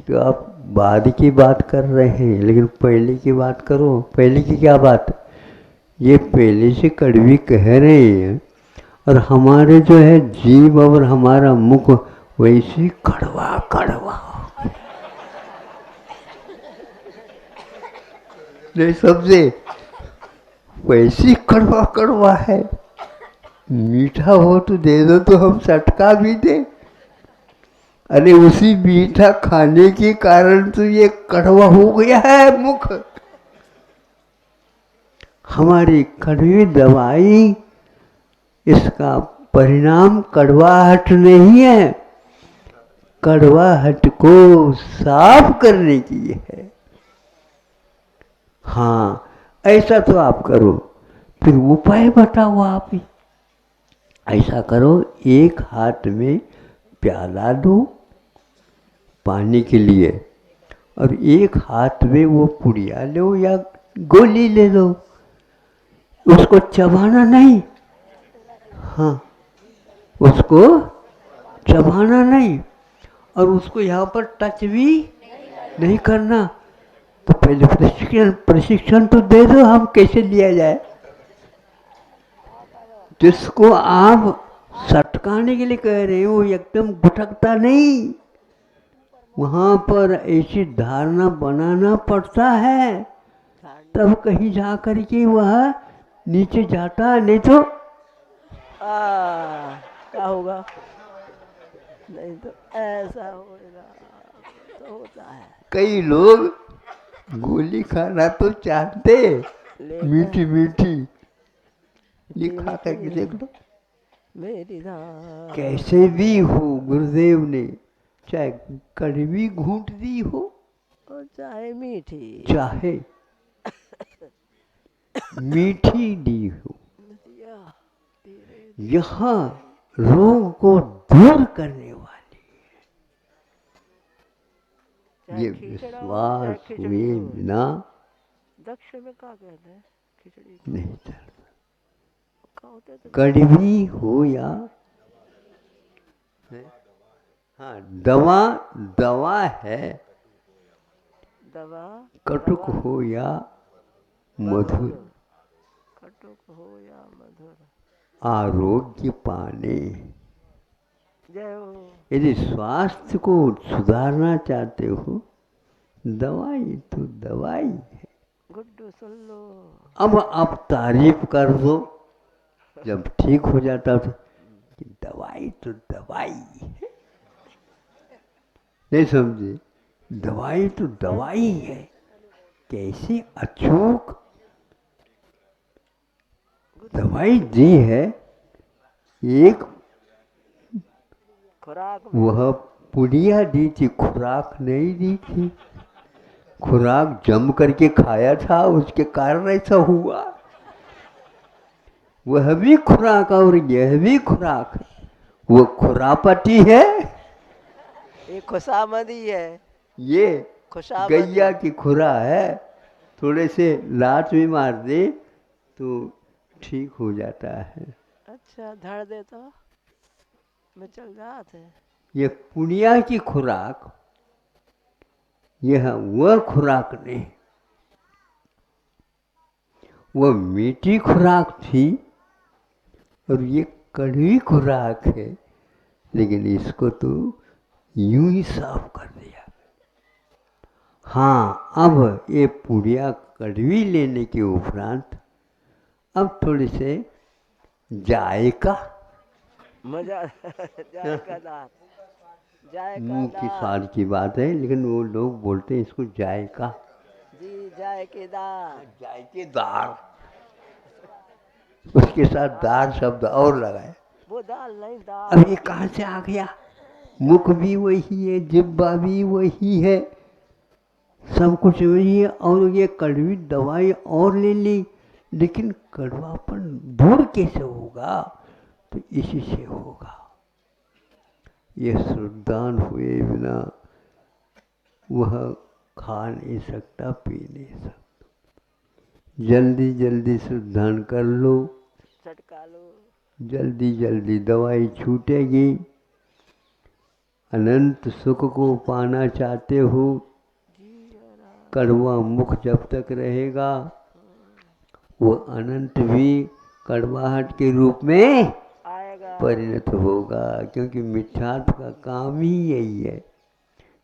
तो आप बाद की बात कर रहे हैं, लेकिन पहले की बात करो। पहले की क्या बात? ये पहले से कड़वी कह रहे हैं, और हमारे जो है जीभ और हमारा मुख वैसे कड़वा कड़वा नहीं समझे? वैसी कड़वा कड़वा है। मीठा हो तो दे दो तो हम चटका भी दे। अरे उसी मीठा खाने के कारण तो ये कड़वा हो गया है मुख। हमारी कड़वी दवाई, इसका परिणाम कड़वाहट नहीं है, कड़वाहट को साफ करने की है। हाँ, ऐसा तो आप करो। फिर उपाय बताओ आप ही। ऐसा करो, एक हाथ में प्याला दो पानी के लिए, और एक हाथ में वो पुड़िया लो या गोली ले लो। उसको चबाना नहीं, हाँ, उसको चबाना नहीं, और उसको यहाँ पर टच भी नहीं करना। तो पहले प्रशिक्षण तो दे दो, हम कैसे लिया जाए। जिसको आप सटकाने के लिए कह रहे हो, एकदम गुटकता नहीं, वहां पर ऐसी धारणा बनाना पड़ता है, तब कहीं जा करके वह नीचे जाता, नहीं तो क्या होगा? नहीं तो ऐसा होगा तो होता है। कई लोग गोली खाना तो चाहते, मीठी मीठी, ये खा करके देख लो। मेरी धार कैसे भी हो, गुरुदेव ने चाहे कड़वी घूंट दी हो और चाहे मीठी, चाहे मीठी दी हो, यहाँ रोग को दूर करने वाली ये विश्वास हुए बिना दक्ष में क्या कहते हैं? खिचड़ी नहीं चलता। तो कड़वी हो या, हाँ, दवा दवा है, दवा कटुक हो या मधुर, कटुक हो या मधुर, आरोग्य पाने। जय हो। यदि स्वास्थ्य को सुधारना चाहते हो, दवाई तो दवाई है। गुड्डू सुन लो। अब आप तारीफ कर दो, जब ठीक हो जाता तो कि दवाई तो दवाई है। नहीं समझे? दवाई तो दवाई है। कैसी अचूक दवाई दी है। एक खुराक वह पुड़िया दी थी, खुराक नहीं दी थी। खुराक जम करके खाया था, उसके कारण ऐसा हुआ। वह भी खुराक और यह भी खुराक। वो खुरापति है, ये खुशामदी है। ये खुशामदी गैया की खुरा है। थोड़े से लात भी मार दे तो ठीक हो जाता है। अच्छा, धड़ दे तो मैं चल जाते। ये पुनिया की खुराक, यह वह खुराक नहीं, वह मीठी खुराक थी और ये कड़वी खुराक है। लेकिन इसको तो यूं ही साफ कर दिया। हाँ, अब ये पुड़िया कड़वी लेने के उपरांत अब थोड़े से जायका, मजा जायकादार, मुंह की स्वाद की बात है, लेकिन वो लोग बोलते हैं इसको जायका। जी, जायकेदार, जायकेदार, उसके साथ दार शब्द और लगाए। वो दाल नहीं, दाल। अब ये कहाँ से आ गया? मुख भी वही है, जिब्बा भी वही है, सब कुछ वही है, और ये कड़वी दवाई और ले ली, लेकिन कड़वापन दूर कैसे होगा? तो इसी से होगा। ये श्रद्धान हुए बिना वह खा नहीं सकता, पी नहीं सकता। जल्दी जल्दी श्रद्धान कर लो, चटका लो, जल्दी जल्दी दवाई छूटेगी। अनंत सुख को पाना चाहते हो, कड़वा मुख जब तक रहेगा वो अनंत भी कड़वाहट के रूप में आएगा। परिणत होगा, क्योंकि मिथ्यात्व का काम ही यही है।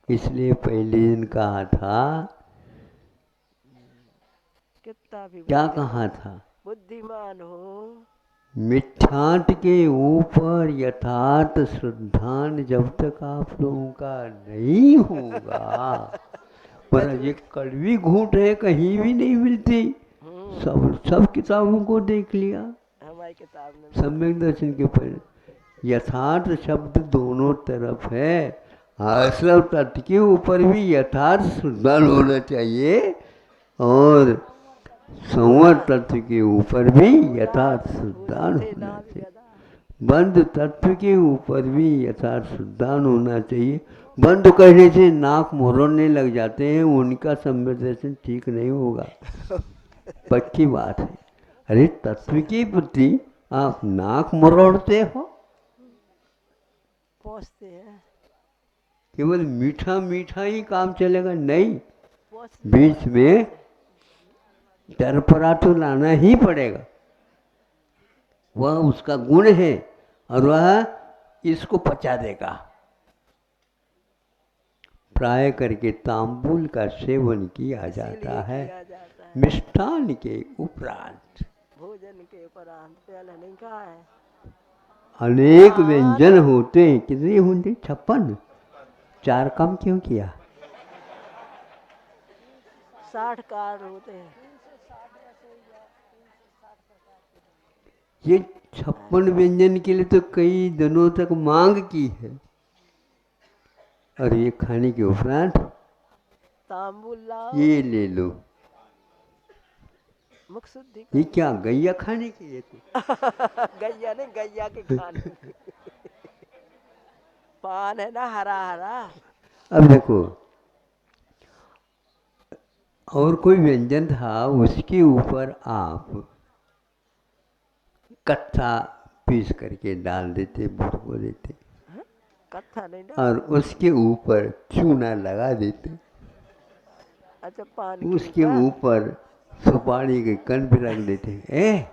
इसलिए पहले दिन कहा था, कितना भी क्या कहा था? बुद्धिमान हो, मिथ्यात्व के ऊपर यथार्थ श्रद्धान जब तक आप लोगों का नहीं होगा, पर ये कड़वी घूंट है, कहीं भी नहीं मिलती। सब किताबों को देख लिया, हमारी किताब में सम्यक दर्शन के पर यथार्थ शब्द दोनों तरफ है। आश्रव तत्व के ऊपर भी यथार्थ श्रद्धान होना चाहिए और संवर तत्व के ऊपर भी यथार्थ श्रद्धान होना चाहिए। बंध तत्व के ऊपर भी यथार्थ श्रद्धान होना चाहिए। बंद कहने से नाक मोहरने लग जाते हैं, उनका सम्यक दर्शन ठीक नहीं होगा, पक्की बात है। अरे तत्व के प्रति आप नाक मरोड़ते हो, पहुँचते हैं, केवल मीठा मीठा ही काम चलेगा नहीं, पहुँचते बीच में टरपरा तो लाना ही पड़ेगा। वह उसका गुण है और वह इसको पचा देगा। प्राय करके तांबूल का सेवन किया जाता है मिष्ठान के उपरांत। भोजन के उपरांत, पहले नहीं कहा है। अनेक व्यंजन होते हैं, कितने होंगे? 56। 4 कम क्यों किया? 60 कार होते हैं। ये 56 व्यंजन के लिए तो कई दिनों तक मांग की है, और ये खाने के उपरांत तांबुल लाओ, ये ले लो। मुख शुद्धि ये क्या गैया खाने के लिए? गैया नहीं, गैया के खाने पान है ना हरा हरा। अब देखो, और कोई व्यंजन था, उसके ऊपर आप कत्था पीस करके डाल देते, बुड़को देते, कत्था नहीं ना, और उसके ऊपर चूना लगा देते। अच्छा पान उसके ऊपर सुपारी के कण भी रख देते।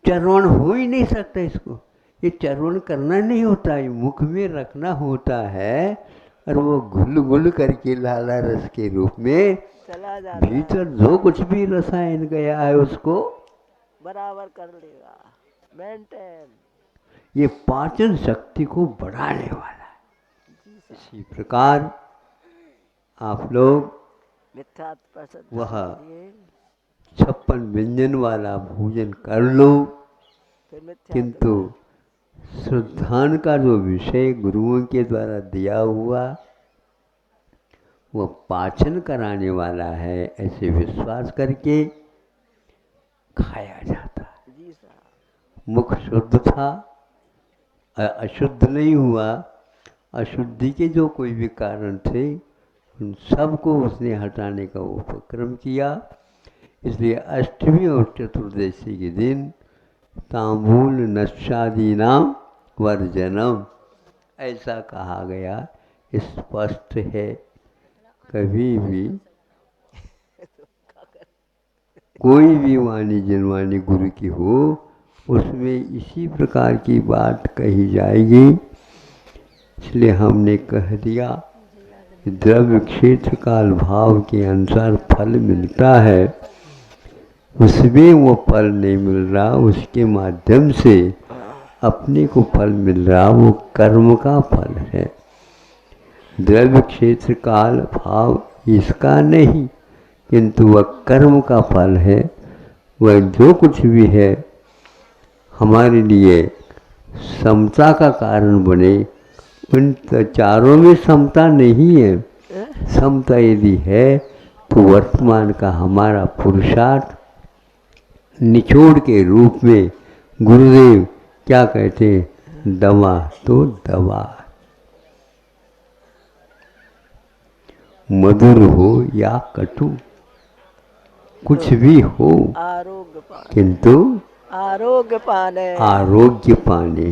चरवण हो ही नहीं सकता इसको, ये चरवण करना नहीं होता है, मुख में रखना होता है, और वो घुल घुल करके लाला रस के रूप में चला जाता, भीतर जो कुछ भी रसायन गया है उसको बराबर कर लेगा, मेंटेन। ये पाचन शक्ति को बढ़ाने वाला है। इसी प्रकार आप लोग वह 56 व्यंजन वाला भोजन कर लो, किंतु श्रद्धान का जो विषय गुरुओं के द्वारा दिया हुआ वह पाचन कराने वाला है, ऐसे विश्वास करके खाया जाता है। मुख शुद्ध था, अशुद्ध नहीं हुआ। अशुद्धि के जो कोई भी कारण थे उन सबको उसने हटाने का उपक्रम किया। इसलिए अष्टमी और चतुर्दशी के दिन तांबूल नशादी नाम वर्जनम ऐसा कहा गया, स्पष्ट है। कभी भी कोई भी वाणी जनवाणी गुरु की हो, उसमें इसी प्रकार की बात कही जाएगी। इसलिए हमने कह दिया कि द्रव्य क्षेत्र काल भाव के अनुसार फल मिलता है, उसमें वो फल नहीं मिल रहा, उसके माध्यम से अपने को फल मिल रहा, वो कर्म का फल है। द्रव्य क्षेत्र काल भाव इसका नहीं, किंतु वह कर्म का फल है। वह जो कुछ भी है हमारे लिए समता का कारण बने, उन चारों में समता नहीं है। समता यदि है तो वर्तमान का हमारा पुरुषार्थ निचोड़ के रूप में गुरुदेव क्या कहते हैं, दवा तो दवा, मधुर हो या कटु, कुछ भी हो, आरोग्य पाने, किंतु आरोग्य पाने, आरोग्य पाने।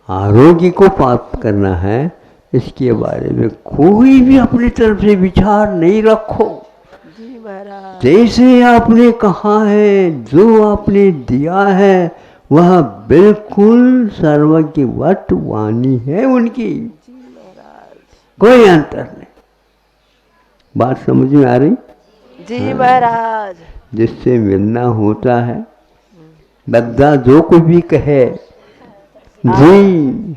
आरोग्य को प्राप्त करना है, इसके बारे में कोई भी अपनी तरफ से विचार नहीं रखो। जी महाराज। जैसे आपने कहा है, जो आपने दिया है, वह बिल्कुल सर्वज्ञवत वाणी है उनकी, जी महाराज। कोई अंतर नहीं। बात समझ में आ रही? जी महाराज। जिससे मिलना होता है, दादा जो कुछ भी कहे, जी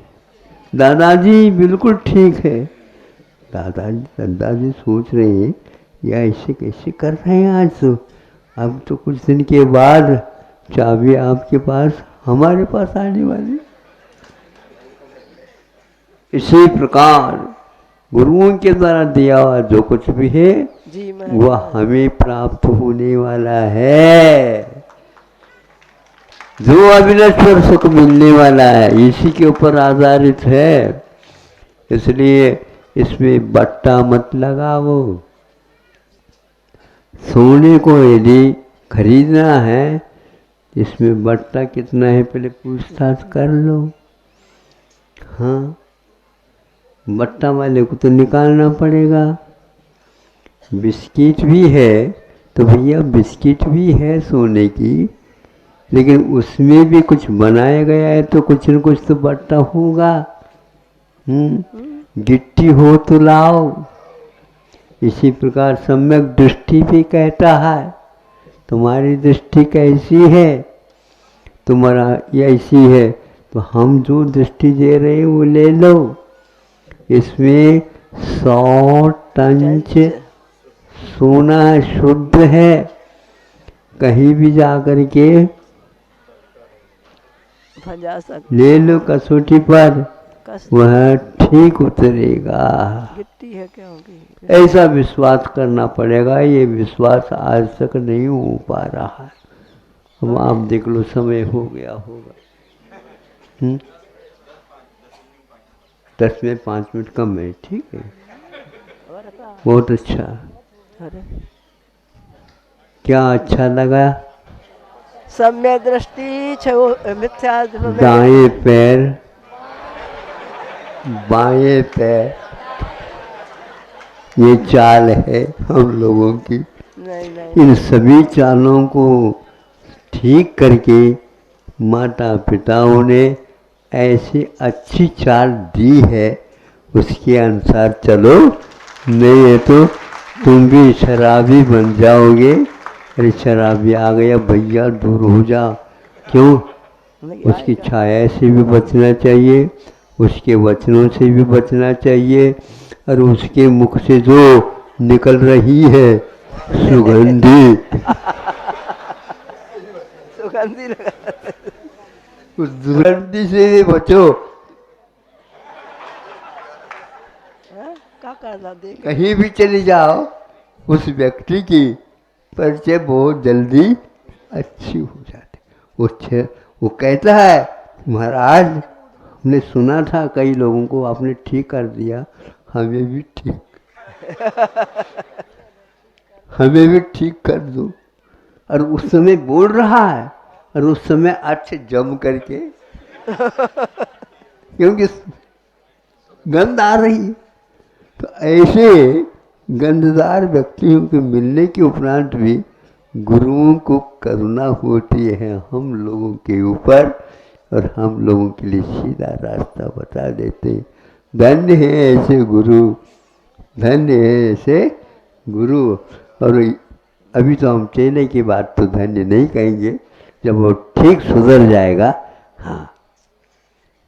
दादाजी बिल्कुल ठीक है। दादाजी सोच रहे हैं या ऐसे कैसे कर रहे हैं आज, तो अब तो कुछ दिन के बाद चाबी आपके पास हमारे पास आने वाली। इसी प्रकार गुरुओं के द्वारा दिया हुआ जो कुछ भी है, जी वह हमें प्राप्त होने वाला है। जो अविनश्वर सुख मिलने वाला है, इसी के ऊपर आधारित है। इसलिए इसमें बट्टा मत लगाओ। सोने को यदि खरीदना है, इसमें बट्टा कितना है पहले पूछताछ कर लो। हाँ, बट्टा वाले को तो निकालना पड़ेगा। बिस्किट भी है तो भैया बिस्किट भी है सोने की, लेकिन उसमें भी कुछ बनाया गया है तो कुछ न कुछ तो बट्टा होगा। गिट्टी हो तो लाओ। इसी प्रकार सम्यक दृष्टि भी कहता है, तुम्हारी दृष्टि कैसी है, तुम्हारा ये ऐसी है, तो हम जो दृष्टि दे रहे हैं वो ले लो। इसमें 100 टन सोना शुद्ध है। कहीं भी जाकर के ले लो कसौटी पर, वह ठीक उतरेगा। गिट्टी है क्या होगी? ऐसा विश्वास करना पड़ेगा। ये विश्वास आज तक नहीं हो पा रहा है। अब आप देख लो, समय हो गया होगा। 10 में 5 मिनट कम है, ठीक है, बहुत अच्छा। क्या अच्छा लगा? सम्यक दृष्टि मिथ्या दाएं पैर बाएं पैर, ये चाल है हम लोगों की। नहीं। इन सभी चालों को ठीक करके माता पिताओं ने ऐसी अच्छी चाल दी है, उसके अनुसार चलो, नहीं है तो तुम भी शराबी बन जाओगे। अरे शराबी आ गया भैया, दूर हो जा। क्यों? उसकी छाया से भी बचना चाहिए, उसके वचनों से भी बचना चाहिए, और उसके मुख से जो निकल रही है सुगंधी सुगंधी उस दुर्गंधी से भी बचो। क्या करना देख? कहीं भी चली जाओ, उस व्यक्ति की परिचय बहुत जल्दी अच्छी हो जाती। वो कहता है, महाराज हमने सुना था कई लोगों को आपने ठीक कर दिया, हमें भी ठीक कर दो। और उस समय बोल रहा है, और उस समय अच्छे जम करके क्योंकि गंध आ रही है। तो ऐसे गंधदार व्यक्तियों के मिलने के उपरांत भी गुरुओं को करुणा होती है हम लोगों के ऊपर, और हम लोगों के लिए सीधा रास्ता बता देते हैं। धन्य है ऐसे गुरु, धन्य है ऐसे गुरु। और अभी तो हम चेले की बात तो धन्य नहीं कहेंगे, जब वो ठीक सुधर जाएगा। हाँ,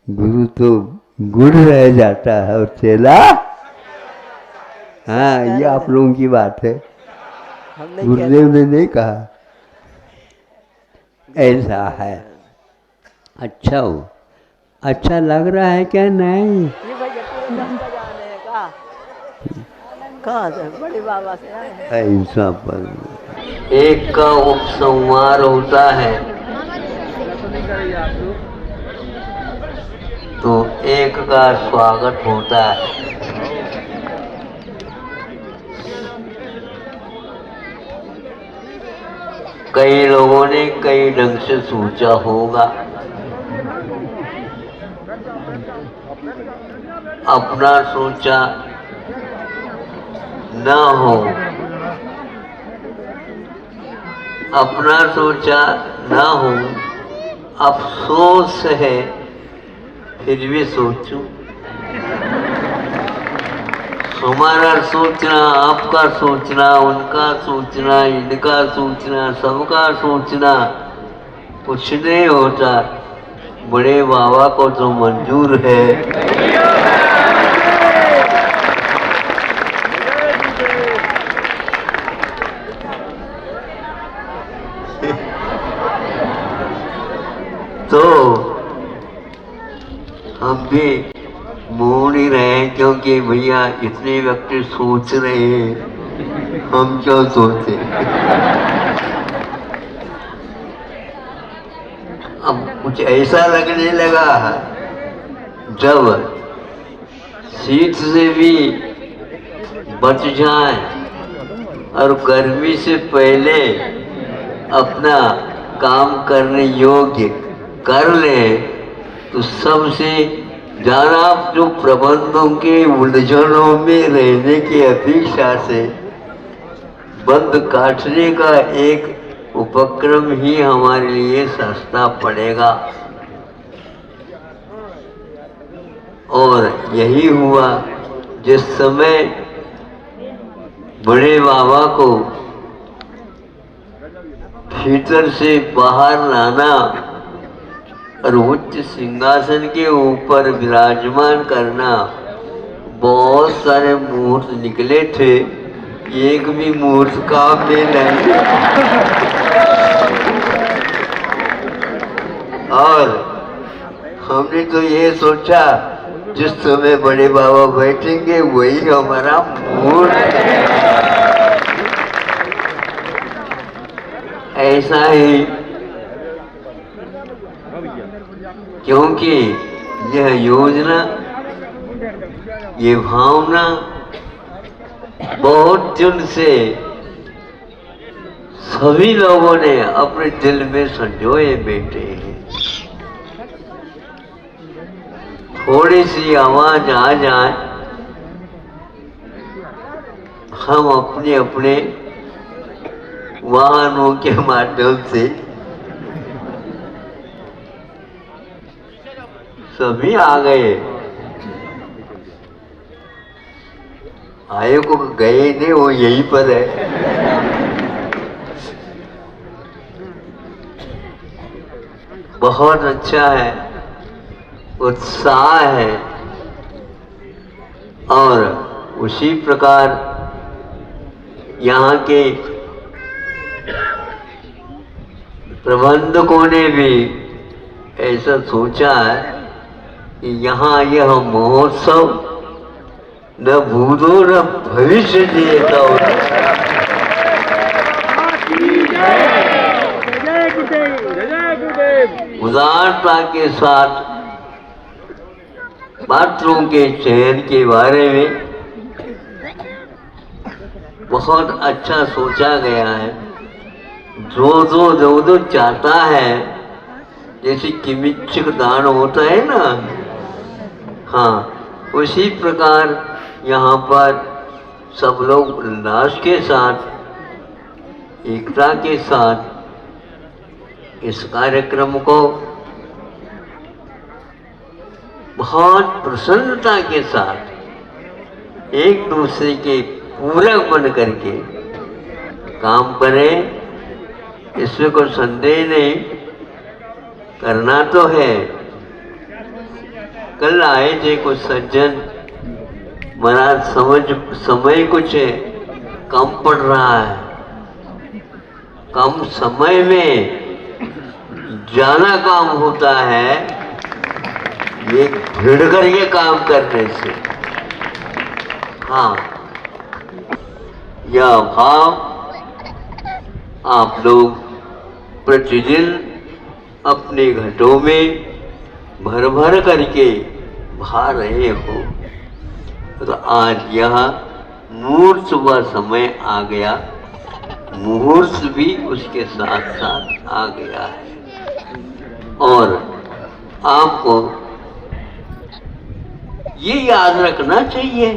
गुरु तो गुड़ रह जाता है और चेला, हाँ, ये आप लोगों की बात है, गुरुदेव ने नहीं कहा। ऐसा है। अच्छा हो, अच्छा लग रहा है क्या? नहीं, कहाँ से? बड़े बाबा से आए। ऐसा पर एक का उपसंहार होता है तो एक का स्वागत होता है। कई लोगों ने कई ढंग से सोचा होगा, अपना सोचा न हो, अपना सोचा न हो, अफसोस है फिर भी सोचूं। हमारा सोचना, आपका सोचना, उनका सोचना, इनका सोचना, सबका सोचना कुछ नहीं होता, बड़े बाबा को तो मंजूर है। तो हम भी मोड़ ही रहे हैं, क्योंकि भैया इतने व्यक्ति सोच रहे हैं, हम क्यों सोचे। अब कुछ ऐसा लगने लगा जब शीत से भी बच जाए और गर्मी से पहले अपना काम करने योग्य कर ले, तो सबसे ज्यादा जो प्रबंधों के उलझनों में रहने की अपेक्षा से बंद काटने का एक उपक्रम ही हमारे लिए सस्ता पड़ेगा। और यही हुआ जिस समय बड़े बाबा को भीतर से बाहर लाना और उच्च सिंहासन के ऊपर विराजमान करना, बहुत सारे मुहूर्त निकले थे, एक भी मुहूर्त काम में नहीं। और हमने तो ये सोचा जिस समय बड़े बाबा बैठेंगे वही हमारा मुहूर्त है। ऐसा ही, क्योंकि यह योजना, ये भावना बहुत दिन से सभी लोगों ने अपने दिल में संजोए बैठे हैं। थोड़ी सी आवाज आ जाए, हम अपने अपने वाहनों के माध्यम से सभी आ गए। आए को गए नहीं, वो यहीं पर है। बहुत अच्छा है, उत्साह है। और उसी प्रकार यहाँ के प्रबंधकों ने भी ऐसा सोचा है कि यहाँ यह महोत्सव न भूतो न भविष्य देता होता। उदारता के साथ पात्रों के चयन के बारे में बहुत अच्छा सोचा गया है। जो चाहता है, जैसे किमिच्छक दान होता है ना, हाँ, उसी प्रकार यहाँ पर सब लोग उल्लास के साथ, एकता के साथ इस कार्यक्रम को बहुत प्रसन्नता के साथ एक दूसरे के पूरक बन करके काम करें, इसमें कोई संदेह नहीं। करना तो है। कल आए थे कुछ सज्जन, महाराज समय कुछ कम पड़ रहा है, कम समय में ज्यादा काम होता है ये भिड़ करके काम करने से। हाँ, यह भाव आप लोग प्रतिदिन अपने घटों में भर भर करके भा रहे हो। तो आज यह मुहूर्त का समय आ गया, मुहूर्त भी उसके साथ साथ आ गया है। और आपको ये याद रखना चाहिए।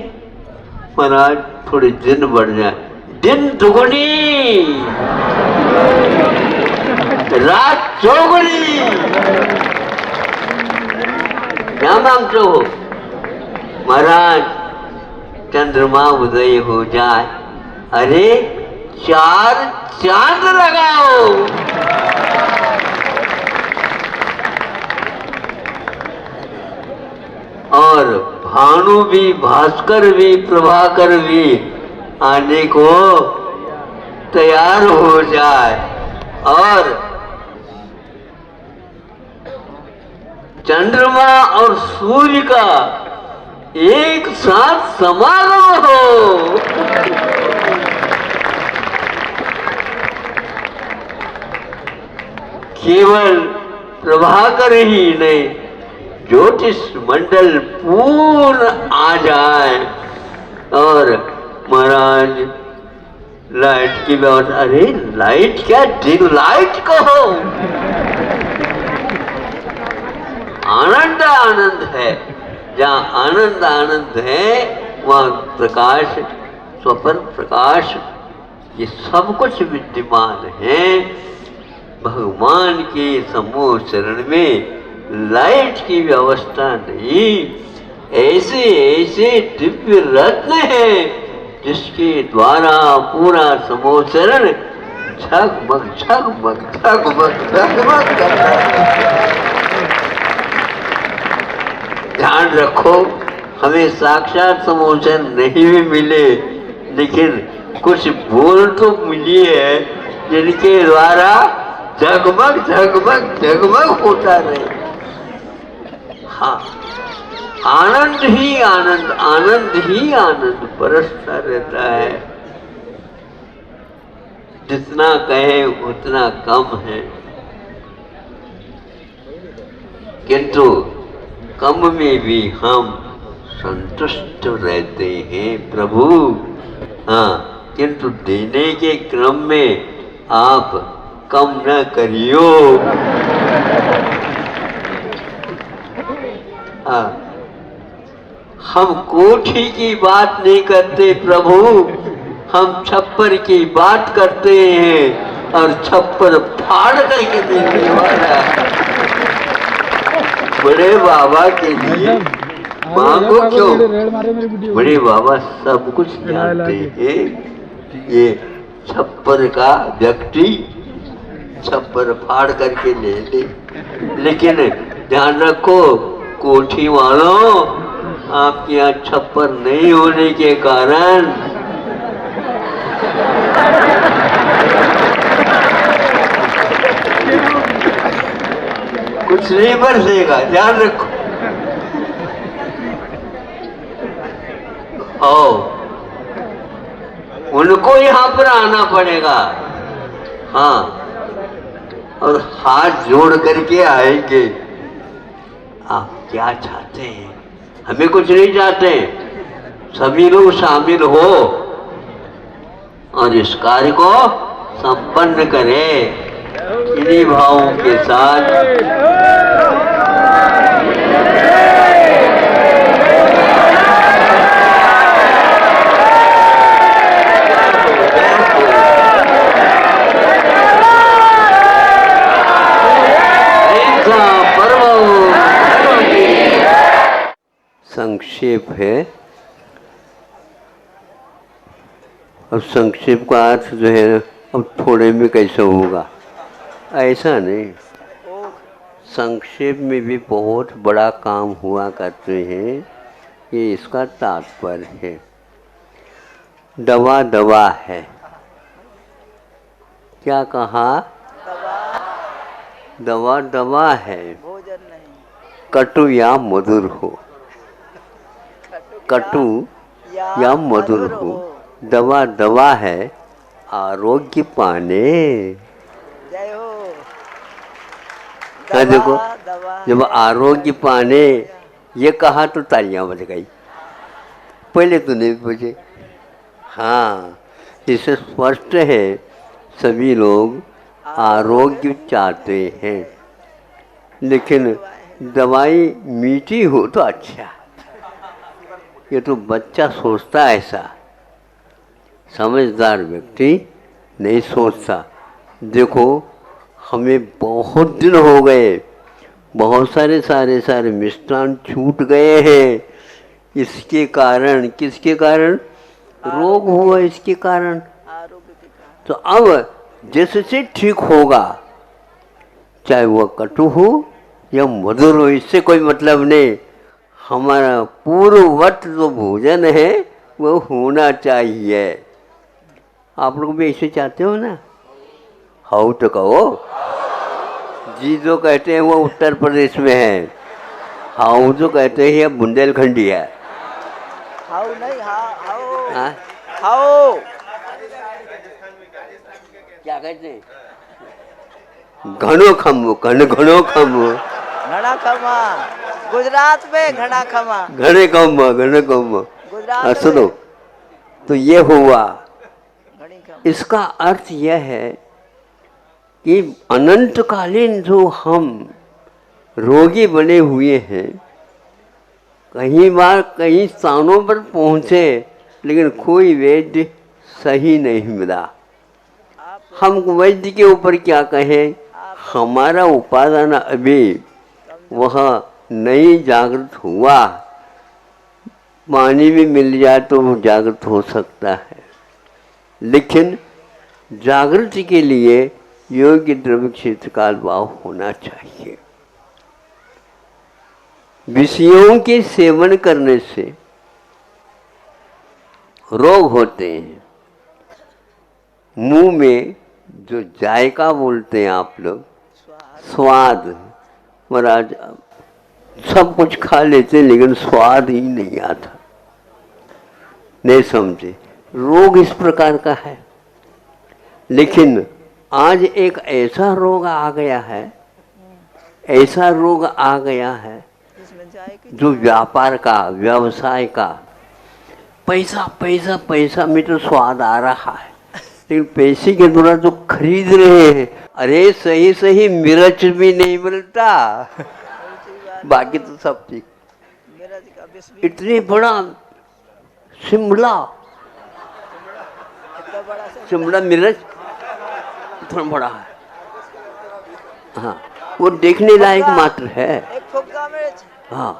महाराज थोड़े दिन बढ़ जाए, दिन दुगुनी रात चौगुनी। क्या मांगते हो? महाराज चंद्रमा उदय हो जाए, अरे 4 चांद लगाओ। और भानु भी, भास्कर भी, प्रभाकर भी आने को तैयार हो जाए और चंद्रमा और सूर्य का एक साथ समागम हो। केवल प्रभाकर ही नहीं, ज्योतिष मंडल पूर्ण आ जाए और महाराज लाइट की व्यवस्था। अरे लाइट क्या, डिम लाइट कहो। आनंद आनंद है, जहाँ आनंद आनंद है वहाँ प्रकाश, स्वपर प्रकाश, ये सब कुछ विद्यमान है। भगवान के समूह चरण में लाइट की व्यवस्था नहीं, ऐसे ऐसे दिव्य रत्न है जिसके द्वारा पूरा समूह चरण झगमग झगमग झगमग झगमग करता है। ध्यान रखो, हमें साक्षात समोचन नहीं भी मिले, लेकिन कुछ बोल तो मिली है जिनके द्वारा जगमग जगमग जगमग होता रहे। हाँ, आनंद ही आनंद, आनंद ही आनंद बरसता रहता है। जितना कहे उतना कम है, किंतु कम में भी हम संतुष्ट रहते हैं प्रभु। हाँ, किंतु देने के क्रम में आप कम न करियो। हाँ, हम कोठी की बात नहीं करते प्रभु, हम छप्पर की बात करते हैं और छप्पर फाड़ करके देने वाला बड़े बाबा के लिए मांगो क्यों? बड़े बाबा सब कुछ जानते हैं। ये छप्पर का व्यक्ति छप्पर फाड़ करके ले ले, लेकिन ध्यान रखो कोठी वालों, आपके यहाँ छप्पर नहीं होने के कारण कुछ नहीं बरसेगा, ध्यान रखो। उनको यहाँ पर आना पड़ेगा। हाँ, और हाथ जोड़ करके आएंगे। आप क्या चाहते हैं? हमें कुछ नहीं चाहते, सभी लोग शामिल हो और इस कार्य को संपन्न करें। इन्हीं भावों के साथ संक्षेप है। अब संक्षेप का अर्थ जो है अब थोड़े में कैसे होगा, ऐसा नहीं। संक्षेप में भी बहुत बड़ा काम हुआ करते हैं, ये इसका तात्पर्य है। दवा दवा है, क्या कहा? दवा दवा है, भोजन नहीं। कटु या मधुर हो, कटु या मधुर हो। दवा दवा है, आरोग्य पाने। जय हो। हाँ देखो, जब आरोग्य पाने ये कहा तो तालियां बज गई। पहले तो नहीं पूछे। हाँ, इससे स्पष्ट है सभी लोग आरोग्य चाहते हैं, लेकिन दवाई मीठी हो तो अच्छा। ये तो बच्चा सोचता है ऐसा, समझदार व्यक्ति नहीं सोचता। देखो हमें बहुत दिन हो गए, बहुत सारे मिष्ठान छूट गए हैं। इसके कारण, किसके कारण? रोग हुआ इसके कारण। आरोग्य के कारण। तो अब जैसे ठीक होगा, चाहे वह कटु हो या मधुर हो, इससे कोई मतलब नहीं। हमारा पूर्ववत जो भोजन है वो होना चाहिए। आप लोग भी ऐसे चाहते हो ना? हाउ तो कहो जी। जो कहते हैं वो उत्तर प्रदेश में है, हाउ जो कहते हैं ये बुंदेलखंडी है। हाउ नहीं, हाउ हाँ? हाउ क्या कहते हैं? घणो खमो, घणो खमो, घना खमा। गुजरात में घना खमा। घणे खमो, घणे खमो। गुजरात सुनो, में तो ये हुआ। घनी खमा। इसका अर्थ यह है कि अनंतकालीन जो हम रोगी बने हुए हैं, कहीं बार कई स्थानों पर पहुंचे लेकिन कोई वैद्य सही नहीं मिला। हम वैद्य के ऊपर क्या कहें? हमारा उपादान अभी वह नहीं जागृत हुआ। पानी भी मिल जाए तो वो जागृत हो सकता है, लेकिन जागृति के लिए योग्य द्रव्य क्षेत्र का अभाव होना चाहिए। विषयों के सेवन करने से रोग होते हैं। मुंह में जो जायका बोलते हैं आप लोग, स्वाद, महाराज सब कुछ खा लेते लेकिन स्वाद ही नहीं आता। नहीं समझे? रोग इस प्रकार का है। लेकिन आज एक ऐसा रोग आ गया है, ऐसा रोग आ गया है जो व्यापार का, व्यवसाय का, पैसा पैसा पैसा में तो स्वाद आ रहा है, लेकिन पैसे के द्वारा जो खरीद रहे हैं, अरे सही सही मिर्च भी नहीं मिलता, बाकी तो सब ठीक। इतने बड़ा शिमला, शिमला मिर्च इतना बड़ा है, हाँ, वो देखने लायक मात्र है। एक फुग्गा मिर्च। हाँ,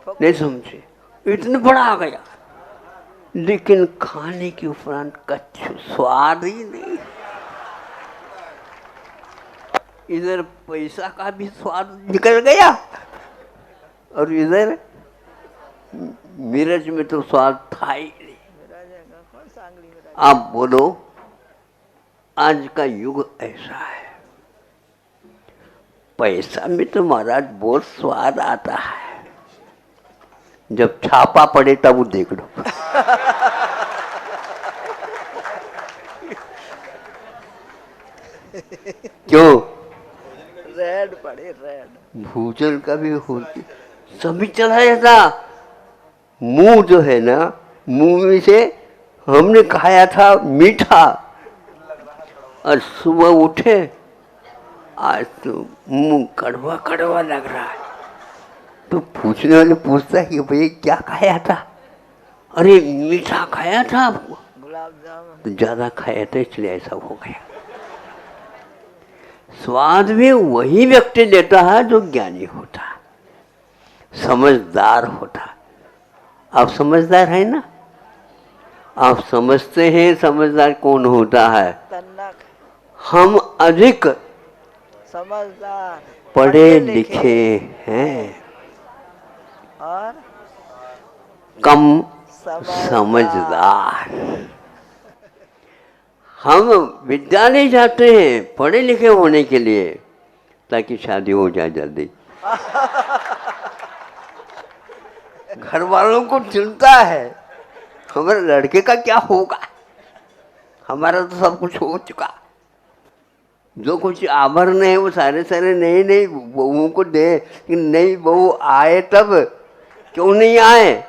नहीं समझे? इतना बड़ा आ गया, लेकिन खाने के उपरांत कच्छु स्वाद ही नहीं। इधर पैसा का भी स्वाद निकल गया और इधर मिर्च में तो स्वाद था ही नहीं। आप बोलो, आज का युग ऐसा है, पैसा में तो महाराज बहुत स्वाद आता है, जब छापा पड़े तब वो देख लो। क्यों? रेड पड़े, रेड। भूजल का भी होती सभी चला जाता। मुंह जो है ना, मुंह में से हमने खाया था मीठा और सुबह उठे आज तो मुंह कड़वा कड़वा लग रहा है, तो पूछने वाले पूछता है कि भाई क्या खाया था? अरे मीठा खाया था आपको, गुलाब जामुन। तो ज्यादा खाया था इसलिए ऐसा हो गया। स्वाद में वही व्यक्ति लेता है जो ज्ञानी होता है, समझदार होता है। आप समझदार है ना? आप समझते हैं समझदार कौन होता है? तन्नक। हम अधिक समझदार, पढ़े लिखे हैं और कम समझदार। हम विद्यालय जाते हैं पढ़े लिखे होने के लिए ताकि शादी हो जाए जल्दी। घर वालों को चिंता है हमारे लड़के का क्या होगा, हमारा तो सब कुछ हो चुका, जो कुछ आभरण है वो सारे सारे नई नई बहुओं को दे, कि नई बहू आए तब, क्यों नहीं आए?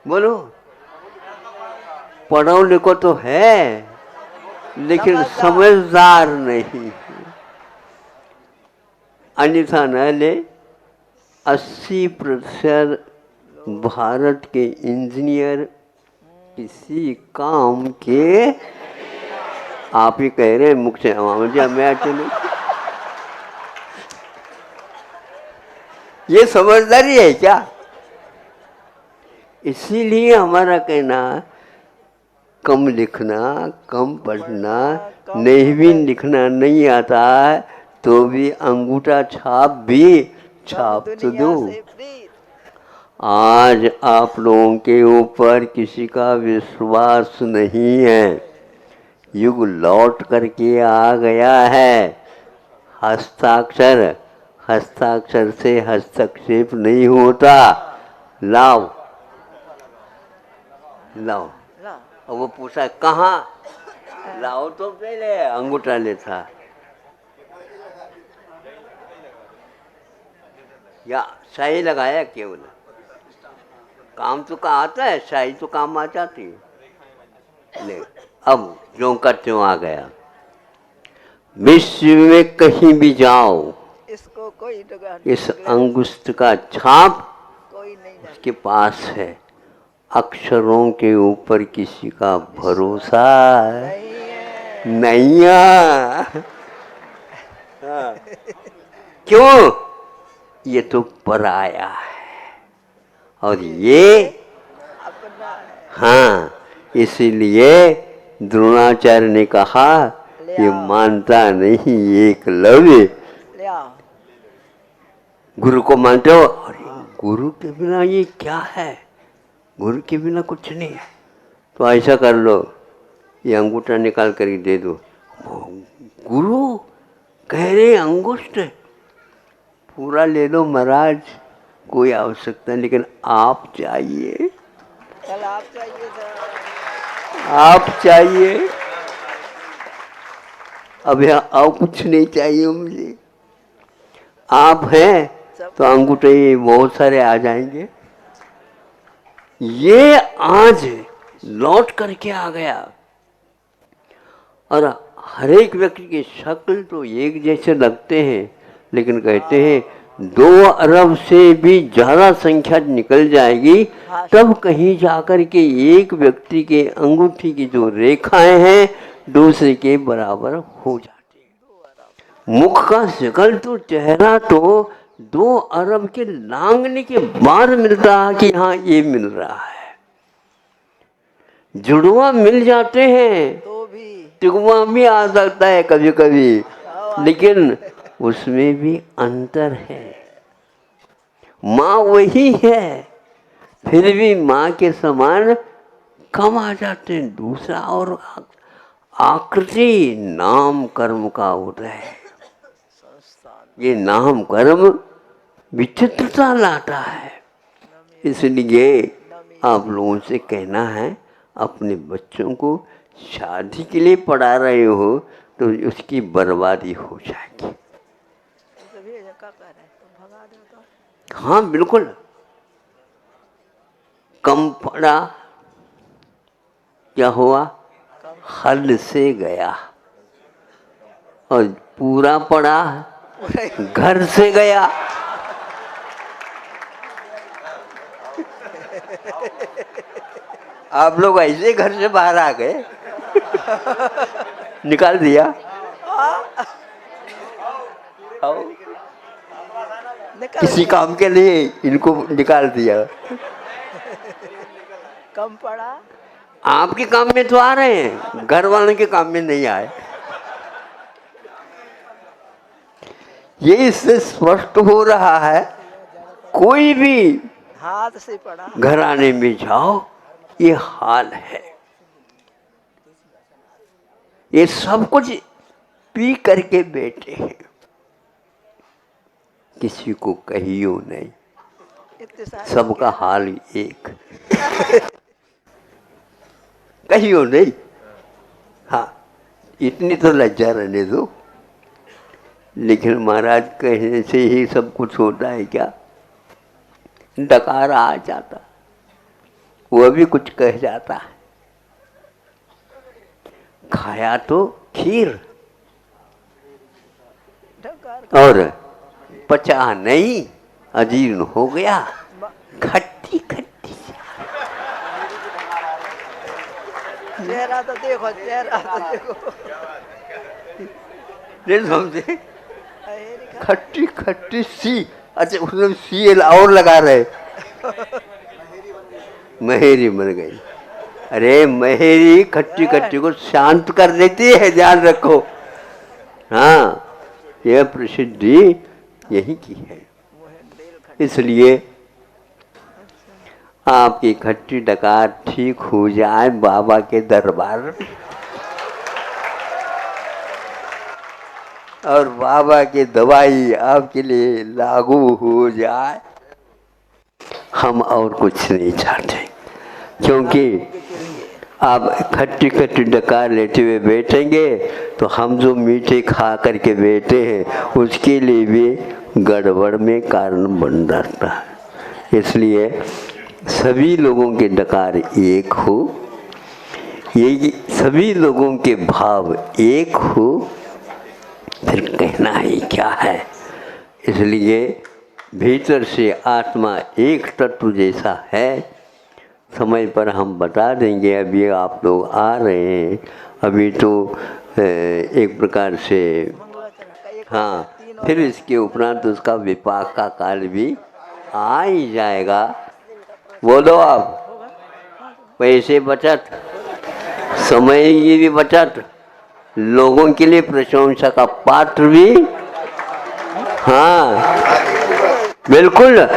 बोलो, पढ़ो लिखो तो है लेकिन समझदार नहीं। अन्यथा न ले 80% भारत के इंजीनियर किसी काम के, आप ही कह रहे हैं मुख से मुझे, मैं चलू। ये समझदारी है क्या? इसीलिए हमारा कहना, कम लिखना, कम पढ़ना, नहीं भी लिखना नहीं आता है तो भी अंगूठा छाप भी छाप तो दो। आज आप लोगों के ऊपर किसी का विश्वास नहीं है। युग लौट करके आ गया है। हस्ताक्षर, हस्ताक्षर से हस्तक्षेप नहीं होता। लाओ लाओ, और वो पूछा कहाँ, लाओ तो पहले अंगूठा लेता, या शाही लगाया केवल, काम तो का आता है, शाही तो काम आ जाती है। ले अब जो का त्यों आ गया। विश्व में कहीं भी जाओ, इसको कोई इस अंगुष्ठ का छाप कोई नहीं उसके पास है। अक्षरों के ऊपर किसी का भरोसा नहीं है। हाँ। क्यों? ये तो पराया है और ये अपना है। हाँ, इसीलिए द्रोणाचार्य ने कहा ये मानता नहीं एकलव्य। गुरु को मानते हो? अरे गुरु के बिना ये क्या है, गुरु के बिना कुछ नहीं है। तो ऐसा कर लो, ये अंगूठा निकाल कर दे दो। गुरु कह रहे अंगुष्ठ पूरा ले लो महाराज, कोई आवश्यकता नहीं, लेकिन आप चाहिए, कल आप चाहिए सर, आप चाहिए। अब यहाँ और कुछ नहीं चाहिए मुझे, आप हैं तो अंगूठे बहुत सारे आ जाएंगे। ये आज लौट करके आ गया और हर एक व्यक्ति की शक्ल तो एक जैसे लगते हैं, लेकिन कहते हैं 2 अरब से भी ज़्यादा संख्या निकल जाएगी तब कहीं जाकर के एक व्यक्ति के अंगूठी की जो रेखाएं हैं दूसरे के बराबर हो जाती है। मुख का शकल तो, चेहरा तो 2 अरब के लांघने के बाद मिलता है कि हाँ ये मिल रहा है। जुड़वा मिल जाते हैं तो भी तिगवा भी आ सकता है कभी कभी, लेकिन उसमें भी अंतर है। माँ वही है, फिर भी माँ के समान कम आ जाते हैं। दूसरा और आकृति नाम कर्म का होता है। ये नाम कर्म विचित्रता लाता है। इसलिए आप लोगों से कहना है, अपने बच्चों को शादी के लिए पढ़ा रहे हो तो उसकी बर्बादी हो जाएगी। हाँ बिल्कुल, कम पढ़ा क्या हुआ, हद से गया, और पूरा पढ़ा घर से गया। आप लोग ऐसे घर से बाहर आ गए, निकाल दिया। आओ, किसी काम के लिए इनको निकाल दिया। कम पड़ा, आपके काम में तो आ रहे हैं, घर वालों के काम में नहीं आए। ये इससे स्पष्ट हो रहा है, कोई भी हाथ से पड़ा, घराने में जाओ ये हाल है। ये सब कुछ पी करके बैठे हैं, किसी को कहियो नहीं, सबका हाल एक। कहियो नहीं। हाँ, इतनी तो लज्जा रहने दो। लेकिन महाराज कहने से ही सब कुछ होता है क्या? डकारा आ जाता, वह भी कुछ कह जाता है। खाया तो खीर और पचा नहीं, अजीर्ण हो गया, खट्टी खट्टी चेहरा तो देखो, चेहरा तो देखो। नहीं समझे? अरे खट्टी खट्टी सी, अच्छा उसमें सी और लगा रहे, महेरी बन गई। अरे महेरी खट्टी खट्टी को शांत कर देती है, ध्यान रखो। हाँ, यह प्रसिद्धि यही की है। इसलिए आपकी खट्टी डकार ठीक हो जाए बाबा के दरबार, और बाबा की दवाई आपके लिए लागू हो जाए, हम और कुछ नहीं चाहते। क्योंकि आप खट्टी खट्टी डकार लेते हुए बैठेंगे तो हम जो मीठे खा करके बैठे हैं उसके लिए भी गड़बड़ में कारण बन जाता है। इसलिए सभी लोगों के डकार एक हो, ये सभी लोगों के भाव एक हो, फिर कहना ही क्या है। इसलिए भीतर से आत्मा एक तत्व जैसा है। समय पर हम बता देंगे। अभी आप लोग आ रहे हैं, अभी तो एक प्रकार से, हाँ, फिर इसके उपरांत उसका विपाक का काल भी आ ही जाएगा। बोलो आप, पैसे बचत, समय की भी बचत, लोगों के लिए प्रशंसा का पात्र भी। हाँ बिल्कुल,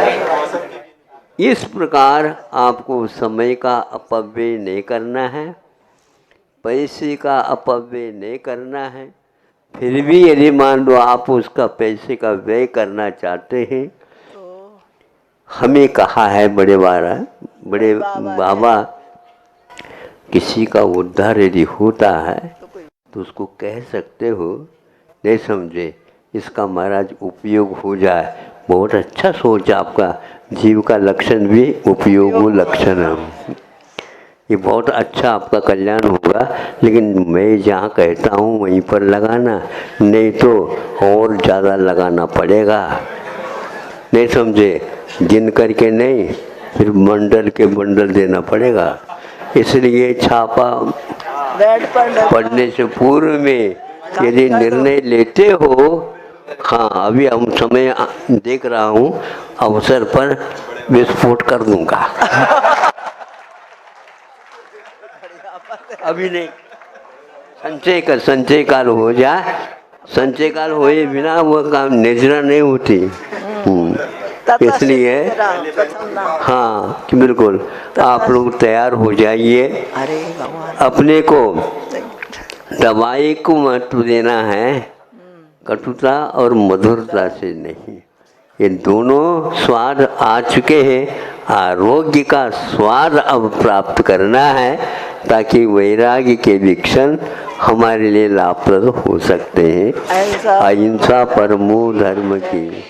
इस प्रकार आपको समय का अपव्यय नहीं करना है, पैसे का अपव्यय नहीं करना है। फिर भी यदि मान लो आप उसका पैसे का व्यय करना चाहते हैं, हमें कहा है बड़े बाबा, किसी का उद्धार यदि होता है तो उसको कह सकते हो, नहीं समझे, इसका महाराज उपयोग हो जाए। बहुत अच्छा सोच आपका, जीव का लक्षण भी उपयोग लक्षण है, ये बहुत अच्छा आपका कल्याण होगा। लेकिन मैं जहाँ कहता हूँ वहीं पर लगाना, नहीं तो और ज़्यादा लगाना पड़ेगा, नहीं समझे, गिन करके नहीं, फिर बंडल के बंडल देना पड़ेगा। इसलिए छापा पढ़ने से पूर्व में यदि निर्णय लेते हो, हाँ अभी हम समय देख रहा हूँ, अवसर पर विस्फोट कर दूंगा। अभी नहीं, संचय काल हो जाए, संचय काल होए बिना वो काम निजरा नहीं होती। इसलिए हाँ कि बिल्कुल आप लोग तैयार हो जाइए। अपने को दवाई को महत्व देना है, कटुता और मधुरता से नहीं। ये दोनों स्वाद आ चुके हैं, आरोग्य का स्वाद अब प्राप्त करना है, ताकि वैराग्य के भी क्षण हमारे लिए लाभप्रद हो सकते हैं। अहिंसा परमो धर्म की।